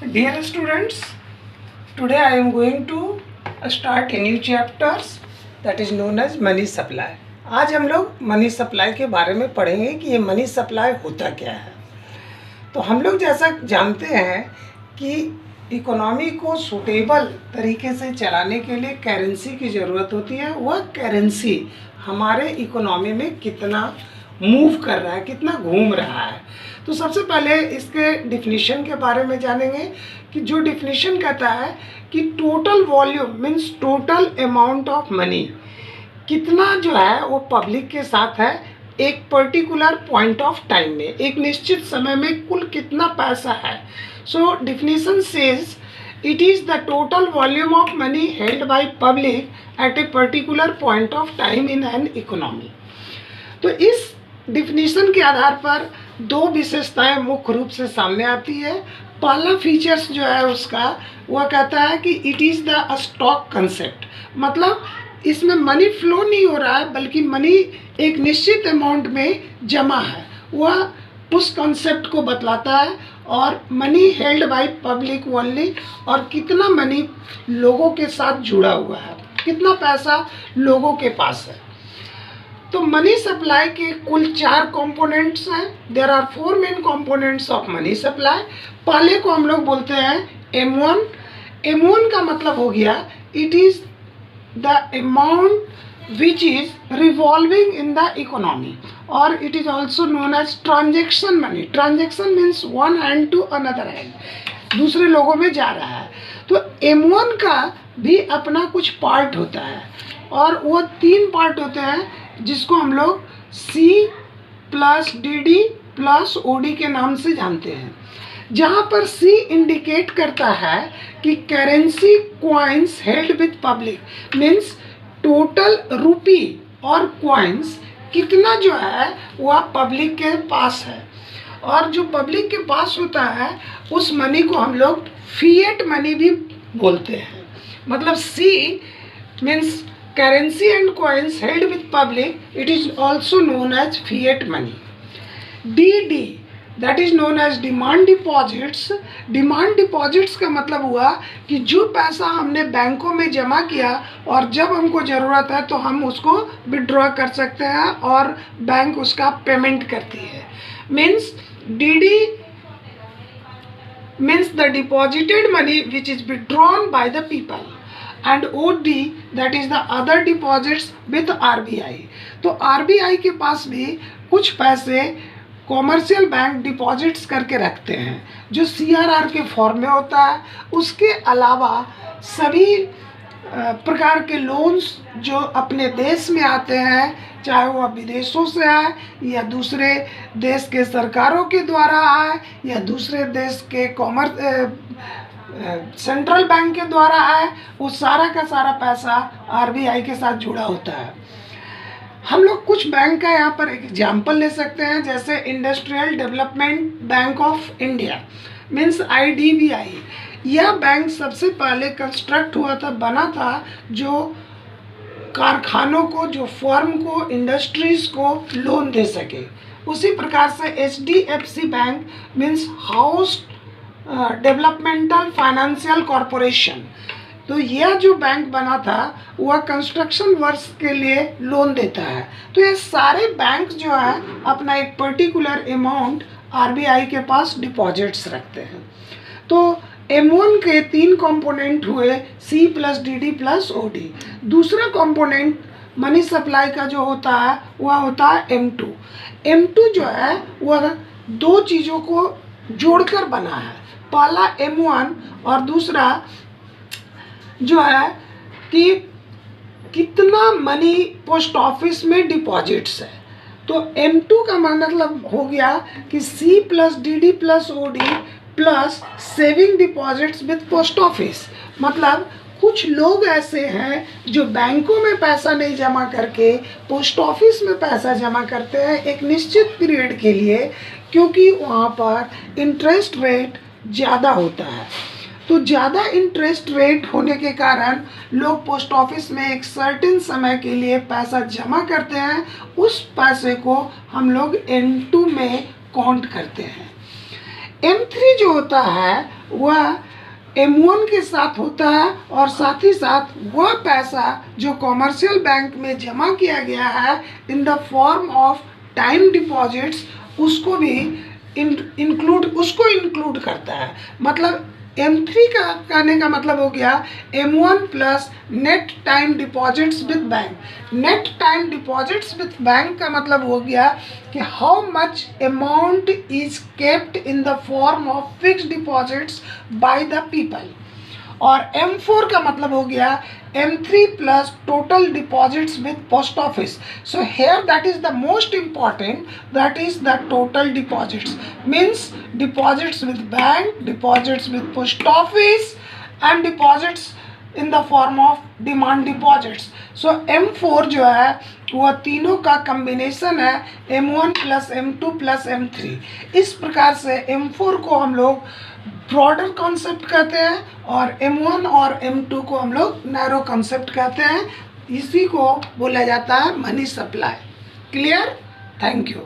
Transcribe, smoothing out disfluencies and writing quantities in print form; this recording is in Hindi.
Dear students, today I am going to start a new chapters that is known as money supply. आज हम लोग मनी सप्लाई के बारे में पढ़ेंगे कि ये मनी सप्लाई होता क्या है। तो हम लोग जैसा जानते हैं कि इकोनॉमी को सूटेबल तरीके से चलाने के लिए करेंसी की ज़रूरत होती है। वह करेंसी हमारे इकोनॉमी में कितना मूव कर रहा है, कितना घूम रहा है। तो सबसे पहले इसके डिफिनीशन के बारे में जानेंगे कि जो डिफिनीशन कहता है कि total volume means total amount of money, कितना जो है वो पब्लिक के साथ है एक पर्टिकुलर पॉइंट ऑफ टाइम में, एक निश्चित समय में कुल कितना पैसा है। So definition says it is the total volume of money held by public at a particular point of time in an economy. तो इस डिफिनीशन के आधार पर दो विशेषताएं मुख्य रूप से सामने आती है। पहला फीचर्स जो है उसका वह कहता है कि it is the stock concept, मतलब इसमें मनी फ्लो नहीं हो रहा है बल्कि मनी एक निश्चित अमाउंट में जमा है, वह उस कंसेप्ट को बतलाता है। और money held by public only, और कितना मनी लोगों के साथ जुड़ा हुआ है, कितना पैसा लोगों के पास है। तो मनी सप्लाई के कुल 4 कंपोनेंट्स हैं। There are 4 main components of money supply. पहले को हम लोग बोलते हैं M1। M1 का मतलब हो गया it is the amount which is revolving in the economy, और it is also known as transaction money. Transaction means one hand to another hand, दूसरे लोगों में जा रहा है। तो M1 का भी अपना कुछ पार्ट होता है, और वो 3 पार्ट होते हैं जिसको हम लोग C plus DD plus OD के नाम से जानते हैं। जहाँ पर C इंडिकेट करता है कि currency coins held with public means total rupee और क्वाइंस कितना जो है वह पब्लिक के पास है, और जो पब्लिक के पास होता है उस मनी को हम लोग फिएट मनी भी बोलते हैं। मतलब C means currency and coins held with public, it is also known as fiat money. DD that is known as demand deposits. Demand deposits का मतलब हुआ कि जो पैसा हमने बैंकों में जमा किया और जब हमको ज़रूरत है तो हम उसको विड्रॉ कर सकते हैं और बैंक उसका पेमेंट करती है। Means DD means the deposited money which is withdrawn by the people, and OD that is the other deposits with RBI। तो RBI के पास भी कुछ पैसे कॉमर्शियल बैंक डिपॉजिट्स करके रखते हैं जो CRR के फॉर्म में होता है। उसके अलावा सभी प्रकार के लोन्स जो अपने देश में आते हैं, चाहे वह विदेशों से आए या दूसरे देश के सरकारों के द्वारा आए या दूसरे देश के सेंट्रल बैंक के द्वारा आए, वो सारा का सारा पैसा RBI के साथ जुड़ा होता है। हम लोग कुछ बैंक का यहाँ पर एग्जाम्पल ले सकते हैं, जैसे industrial development bank of India means IDBI। यह बैंक सबसे पहले कंस्ट्रक्ट हुआ था, बना था जो कारखानों को, जो फर्म को, इंडस्ट्रीज़ को लोन दे सके। उसी प्रकार से HDFC bank means house developmental financial corporation, तो यह जो बैंक बना था वह कंस्ट्रक्शन वर्क्स के लिए लोन देता है। तो ये सारे बैंक जो है अपना एक पर्टिकुलर अमाउंट RBI के पास डिपॉजिट्स रखते हैं। तो M1 के 3 कंपोनेंट हुए C plus DD plus OD। दूसरा कंपोनेंट मनी सप्लाई का जो होता है वह होता है M2। M2 जो है वह 2 चीज़ों को जोड़कर बना है, पहला M1 और दूसरा जो है कि कितना मनी पोस्ट ऑफिस में डिपॉजिट्स है। तो M2 का मतलब हो गया कि C plus DD plus OD plus saving deposits with post office. मतलब कुछ लोग ऐसे हैं जो बैंकों में पैसा नहीं जमा करके पोस्ट ऑफिस में पैसा जमा करते हैं एक निश्चित पीरियड के लिए, क्योंकि वहाँ पर इंटरेस्ट रेट ज़्यादा होता है। तो ज़्यादा इंटरेस्ट रेट होने के कारण लोग पोस्ट ऑफिस में एक सर्टेन समय के लिए पैसा जमा करते हैं, उस पैसे को हम लोग M2 में काउंट करते हैं। M3 जो होता है वह M1 के साथ होता है और साथ ही साथ वह पैसा जो कॉमर्शियल बैंक में जमा किया गया है in the form of time deposits उसको भी इंक्लूड करता है। मतलब M3 का कहने का मतलब हो गया M1 plus net time deposits with bank. Net time deposits with bank का मतलब हो गया कि how much amount is kept in the form of fixed deposits by the people. और M4 का मतलब हो गया M3 plus total deposits with post office. So here that is the most important, that is the total deposits, means deposits with bank, deposits with post office and deposits in the form of demand deposits. So M4 जो है वह तीनों का कम्बिनेशन है M1 plus M2 plus M3। इस प्रकार से M4 को हम लोग ब्रॉडर कॉन्सेप्ट कहते हैं और M1 और M2 को हम लोग नैरो कॉन्सेप्ट कहते हैं। इसी को बोला जाता है money supply. Clear? Thank you.